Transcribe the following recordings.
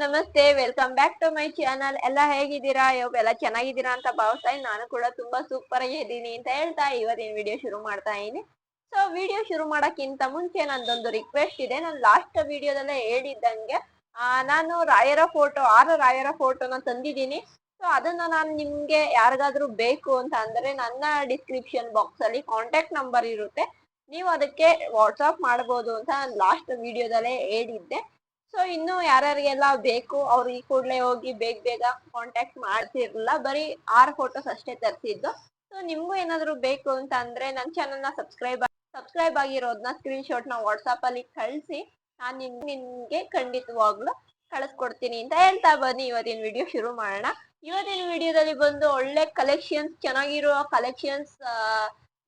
ನಮಸ್ತೆ, welcome back to my channel. ಎಲ್ಲ ಹೇಗಿದ್ದೀರಾ? ಎಲ್ಲ ಚೆನ್ನಾಗಿದ್ದೀರಾ ಅಂತ ಭಾವಿಸ್ತಾ ಇದ್ದೀನಿ. ನಾನು ಕೂಡ ತುಂಬಾ ಸೂಪರ್ ಆಗಿ ಇದ್ದೀನಿ ಅಂತ ಹೇಳ್ತಾ ಇವತ್ತಿನ ವಿಡಿಯೋ ಶುರು ಮಾಡ್ತಾ ಇದ್ದೀನಿ. ಸೊ ವಿಡಿಯೋ ಶುರು ಮಾಡಕ್ಕಿಂತ ಮುಂಚೆ ನಂದೊಂದು ರಿಕ್ವೆಸ್ಟ್ ಇದೆ. ನಾನು ಲಾಸ್ಟ್ ವಿಡಿಯೋದಲ್ಲೇ ಹೇಳಿದ್ದಂಗೆ ನಾನು ಆರು ರಾಯರ ಫೋಟೋನ ತಂದಿದ್ದೀನಿ. ಸೊ ಅದನ್ನ ನಾನು ನಿಮ್ಗೆ ಯಾರಿಗಾದ್ರೂ ಬೇಕು ಅಂತ ಅಂದ್ರೆ ನನ್ನ ಡಿಸ್ಕ್ರಿಪ್ಷನ್ ಬಾಕ್ಸ್ ಅಲ್ಲಿ ಕಾಂಟ್ಯಾಕ್ಟ್ ನಂಬರ್ ಇರುತ್ತೆ. ನೀವು ಅದಕ್ಕೆ ವಾಟ್ಸ್ಆಪ್ ಮಾಡಬಹುದು ಅಂತ ನಾನು ಲಾಸ್ಟ್ ವಿಡಿಯೋದಲ್ಲೇ ಹೇಳಿದ್ದೆ. ಸೊ ಇನ್ನು ಯಾರ್ಯಾರಿಗೆಲ್ಲ ಬೇಕು ಅವ್ರು ಈ ಕೂಡಲೇ ಹೋಗಿ ಬೇಗ ಕಾಂಟ್ಯಾಕ್ಟ್ ಮಾಡ್ತಿರ್ಲಿಲ್ಲ. ಬರೀ 6 ಫೋಟೋಸ್ ಅಷ್ಟೇ ತರಿಸಿದ್ದು. ಸೊ ನಿಮ್ಗೂ ಏನಾದ್ರು ಬೇಕು ಅಂತ ಅಂದ್ರೆ ನನ್ನ ಚಾನಲ್ ನ ಸಬ್ಸ್ಕ್ರೈಬ್ ಆಗಿರೋದನ್ನ ಸ್ಕ್ರೀನ್ ಶಾಟ್ ನ ವಾಟ್ಸ್ಆಪ್ ಅಲ್ಲಿ ಕಳಿಸಿ. ನಾನು ನಿಮ್ಗೆ ಖಂಡಿತವಾಗ್ಲು ಕಳಿಸ್ಕೊಡ್ತೀನಿ ಅಂತ ಹೇಳ್ತಾ ಬನ್ನಿ ಇವತ್ತಿನ ವಿಡಿಯೋ ಶುರು ಮಾಡೋಣ. ಇವತ್ತಿನ ವಿಡಿಯೋದಲ್ಲಿ ಬಂದು ಒಳ್ಳೆ ಕಲೆಕ್ಷನ್ಸ್, ಚೆನ್ನಾಗಿರುವ ಕಲೆಕ್ಷನ್ಸ್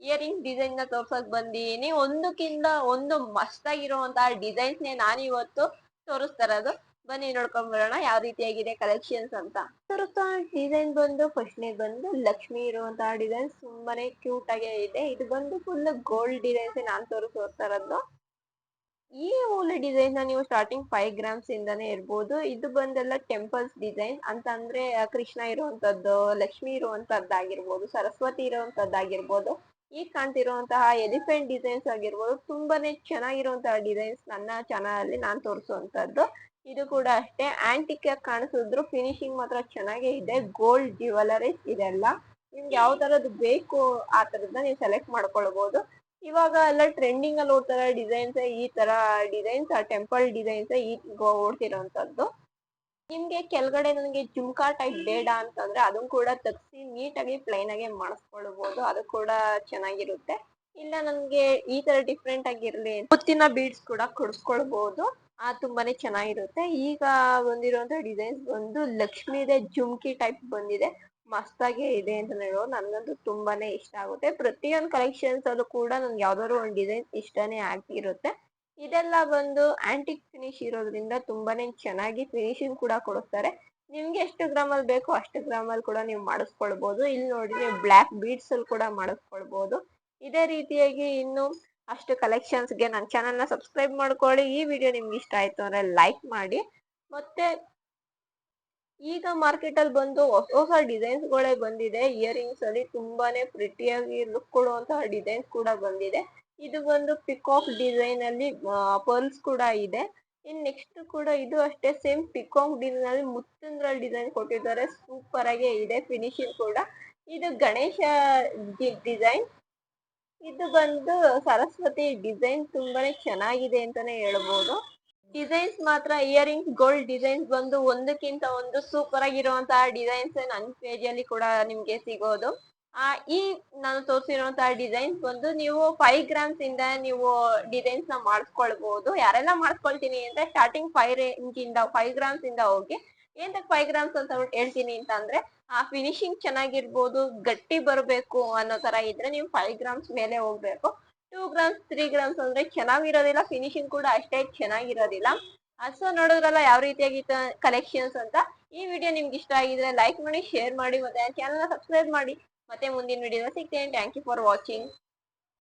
ಇಯರಿಂಗ್ ಡಿಸೈನ್ ನ ತೋರ್ಸಕ್ ಬಂದಿದ್ದೀನಿ. ಒಂದಕ್ಕಿಂತ ಒಂದು ಮಸ್ತ್ ಆಗಿರುವಂತಹ ಡಿಸೈನ್ಸ್ ನಾನು ಇವತ್ತು ತೋರಿಸ್ತಾ ಇರೋದು. ಬನ್ನಿ ನೋಡ್ಕೊಂಡ್ ಬರೋಣ ಯಾವ ರೀತಿಯಾಗಿದೆ ಕಲೆಕ್ಷನ್ಸ್ ಅಂತ. ತೋರಿಸ್ತಾ ಡಿಸೈನ್ ಬಂದು ಫಸ್ಟ್ನೇ ಬಂದು ಲಕ್ಷ್ಮಿ ಇರುವಂತಹ ಡಿಸೈನ್ ತುಂಬಾನೇ ಕ್ಯೂಟ್ ಆಗಿ ಇದೆ. ಇದು ಬಂದು ಫುಲ್ ಗೋಲ್ಡ್ ಡಿಸೈನ್ಸ್ ನಾನು ತೋರಿಸ್ತಾ ಇರೋದು. ಈ ಮೂಲೆ ಡಿಸೈನ್ ನ ನೀವು ಸ್ಟಾರ್ಟಿಂಗ್ 5 ಗ್ರಾಮ್ಸ್ ಇಂದಾನೇ ಇರ್ಬೋದು. ಇದು ಬಂದೆಲ್ಲ ಟೆಂಪಲ್ಸ್ ಡಿಸೈನ್ ಅಂತ ಅಂದ್ರೆ ಕೃಷ್ಣ ಇರುವಂತದ್ದು, ಲಕ್ಷ್ಮಿ ಇರುವಂತದ್ದಾಗಿರ್ಬೋದು, ಸರಸ್ವತಿ ಇರುವಂತದ್ದಾಗಿರ್ಬೋದು, ಈಗ ಕಾಣ್ತಿರುವಂತಹ ಎಲಿಫೆಂಟ್ ಡಿಸೈನ್ಸ್ ಆಗಿರ್ಬೋದು. ತುಂಬಾನೇ ಚೆನ್ನಾಗಿರುವಂತಹ ಡಿಸೈನ್ಸ್ ನನ್ನ ಚಾನಲ್ ಅಲ್ಲಿ ನಾನು ತೋರಿಸುವಂತದ್ದು. ಇದು ಕೂಡ ಅಷ್ಟೇ ಆಂಟಿಕ್ ಆಗಿ ಕಾಣಿಸಿದ್ರು ಫಿನಿಶಿಂಗ್ ಮಾತ್ರ ಚೆನ್ನಾಗೇ ಇದೆ. ಗೋಲ್ಡ್ ಜ್ಯುವೆಲರೀಸ್ ಇದೆಲ್ಲ ನಿಮ್ಗೆ ಯಾವ ತರದ್ದು ಬೇಕು ಆ ತರದ್ನ ನೀವು ಸೆಲೆಕ್ಟ್ ಮಾಡ್ಕೊಳ್ಬಹುದು. ಇವಾಗ ಎಲ್ಲ ಟ್ರೆಂಡಿಂಗ್ ಅಲ್ಲಿ ಓಡ್ತಾರ ಡಿಸೈನ್ಸ್, ಈ ತರ ಡಿಸೈನ್ಸ್ ಟೆಂಪಲ್ ಡಿಸೈನ್ಸ್ ಓಡ್ತಿರೋಂಥದ್ದು. ನಿಮ್ಗೆ ಕೆಳಗಡೆ ನನಗೆ ಜುಮ್ಕಾ ಟೈಪ್ ಬೇಡ ಅಂತಂದ್ರೆ ಅದನ್ನ ಕೂಡ ತಗ್ಸಿ ನೀಟಾಗಿ ಪ್ಲೈನ್ ಆಗಿ ಮಾಡಿಸ್ಕೊಳ್ಬಹುದು. ಅದು ಕೂಡ ಚೆನ್ನಾಗಿರುತ್ತೆ. ಇಲ್ಲ ನನ್ಗೆ ಈ ತರ ಡಿಫ್ರೆಂಟ್ ಆಗಿರ್ಲಿ ಮುತ್ತಿನ ಬೀಡ್ಸ್ ಕೂಡ ಕೊಡಿಸ್ಕೊಳ್ಬಹುದು. ತುಂಬಾನೇ ಚೆನ್ನಾಗಿರುತ್ತೆ. ಈಗ ಬಂದಿರುವಂತ ಡಿಸೈನ್ಸ್ ಬಂದು ಲಕ್ಷ್ಮಿದೆ ಜುಮ್ಕಿ ಟೈಪ್ ಬಂದಿದೆ. ಮಸ್ತಾಗೆ ಇದೆ ಅಂತ ಹೇಳೋದು. ನನ್ಗಂತೂ ತುಂಬಾನೇ ಇಷ್ಟ ಆಗುತ್ತೆ. ಪ್ರತಿಯೊಂದು ಕಲೆಕ್ಷನ್ಸ್ ಅಲ್ಲೂ ಕೂಡ ನನ್ಗೆ ಯಾವ್ದಾದ್ರು ಒಂದು ಡಿಸೈನ್ ಇಷ್ಟನೇ ಆಗಿರುತ್ತೆ. ಇದೆಲ್ಲ ಬಂದು ಆಂಟಿಕ್ ಫಿನಿಶ್ ಇರೋದ್ರಿಂದ ತುಂಬಾನೇ ಚೆನ್ನಾಗಿ ಫಿನಿಶಿಂಗ್ ಕೂಡ ಕೊಡಿಸ್ತಾರೆ. ನಿಮ್ಗೆ ಎಷ್ಟು ಗ್ರಾಮ್ ಅಲ್ಲಿ ಬೇಕೋ ಅಷ್ಟು ಗ್ರಾಮ್ ಅಲ್ಲಿ ಕೂಡ ನೀವು ಮಾಡಿಸ್ಕೊಳ್ಬಹುದು. ಇಲ್ಲಿ ನೋಡಿ ನೀವು ಬ್ಲಾಕ್ ಬೀಡ್ಸ್ ಅಲ್ಲಿ ಕೂಡ ಮಾಡಿಸ್ಕೊಳ್ಬಹುದು. ಇದೇ ರೀತಿಯಾಗಿ ಇನ್ನು ಅಷ್ಟು ಕಲೆಕ್ಷನ್ಸ್ ಗೆ ನನ್ನ ಚಾನಲ್ ನ ಸಬ್ಸ್ಕ್ರೈಬ್ ಮಾಡ್ಕೊಳ್ಳಿ. ಈ ವಿಡಿಯೋ ನಿಮ್ಗೆ ಇಷ್ಟ ಆಯ್ತು ಅಂದ್ರೆ ಲೈಕ್ ಮಾಡಿ. ಮತ್ತೆ ಈಗ ಮಾರ್ಕೆಟ್ ಅಲ್ಲಿ ಬಂದು ಹೊಸ ಡಿಸೈನ್ಸ್ ಗಳೇ ಬಂದಿದೆ. ಇಯರಿಂಗ್ಸ್ ಅಲ್ಲಿ ತುಂಬಾನೇ ಪ್ರಿಟಿಯಾಗಿ ಲುಕ್ ಕೊಡುವಂತಹ ಡಿಸೈನ್ಸ್ ಕೂಡ ಬಂದಿದೆ. ಇದು ಬಂದು ಪಿಕಾಕ್ ಡಿಸೈನ್ ಅಲ್ಲಿ ಪರ್ಲ್ಸ್ ಕೂಡ ಇದೆ. ಇನ್ ನೆಕ್ಸ್ಟ್ ಕೂಡ ಇದು ಅಷ್ಟೇ ಸೇಮ್ ಪಿಕಾಕ್ ಡಿಸೈನ್ ಅಲ್ಲಿ ಮುತ್ತಂದ್ರ ಡಿಸೈನ್ ಕೊಟ್ಟಿದ್ದಾರೆ. ಸೂಪರ್ ಆಗಿ ಇದೆ ಫಿನಿಶಿಂಗ್ ಕೂಡ. ಇದು ಗಣೇಶ ಡಿಸೈನ್. ಇದು ಬಂದು ಸರಸ್ವತಿ ಡಿಸೈನ್ ತುಂಬಾನೇ ಚೆನ್ನಾಗಿದೆ ಅಂತಾನೆ ಹೇಳ್ಬೋದು. ಡಿಸೈನ್ಸ್ ಮಾತ್ರ ಇಯರಿಂಗ್ಸ್ ಗೋಲ್ಡ್ ಡಿಸೈನ್ಸ್ ಬಂದು ಒಂದಕ್ಕಿಂತ ಒಂದು ಸೂಪರ್ ಆಗಿರುವಂತಹ ಡಿಸೈನ್ಸ್ ನನ್ನ ಪೇಜ್ ಅಲ್ಲಿ ಕೂಡ ನಿಮ್ಗೆ ಸಿಗೋದು. ಈ ನಾನು ತೋರಿಸಿರುವಂತಹ ಡಿಸೈನ್ಸ್ ಬಂದು ನೀವು 5 ಗ್ರಾಮ್ಸ್ ಇಂದ ನೀವು ಡಿಸೈನ್ಸ್ ನ ಮಾಡಿಸ್ಕೊಳ್ಬಹುದು. ಯಾರೆಲ್ಲ ಮಾಡಿಸ್ಕೊಳ್ತೀನಿ ಅಂದ್ರೆ ಸ್ಟಾರ್ಟಿಂಗ್ 5 ಗ್ರಾಮ್ಸ್ ಇಂದ ಹೋಗಿ. ಏನಕ್ಕೆ 5 ಗ್ರಾಮ್ಸ್ ಅಂತ ಹೇಳ್ತೀನಿ ಅಂತ ಅಂದ್ರೆ ಫಿನಿಶಿಂಗ್ ಚೆನ್ನಾಗಿರ್ಬೋದು, ಗಟ್ಟಿ ಬರಬೇಕು ಅನ್ನೋ ತರ ಇದ್ರೆ ನೀವು 5 ಗ್ರಾಮ್ಸ್ ಮೇಲೆ ಹೋಗ್ಬೇಕು. 2 ಗ್ರಾಮ್ಸ್ 3 ಗ್ರಾಮ್ಸ್ ಅಂದ್ರೆ ಚೆನ್ನಾಗಿರೋದಿಲ್ಲ, ಫಿನಿಶಿಂಗ್ ಕೂಡ ಅಷ್ಟೇ ಚೆನ್ನಾಗಿರೋದಿಲ್ಲ. ಸೊ ನೋಡಿದ್ರಲ್ಲ ಯಾವ ರೀತಿಯಾಗಿ ಕಲೆಕ್ಷನ್ಸ್ ಅಂತ. ಈ ವಿಡಿಯೋ ನಿಮ್ಗೆ ಇಷ್ಟ ಆಗಿದ್ರೆ ಲೈಕ್ ಮಾಡಿ, ಶೇರ್ ಮಾಡಿ, ಮತ್ತೆ ಚಾನಲ್ ನ ಸಬ್ಸ್ಕ್ರೈಬ್ ಮಾಡಿ. ಮತ್ತೆ ಮುಂದಿನ ವಿಡಿಯೋ ಸಿಗ್ತೇನೆ. Thank you for watching.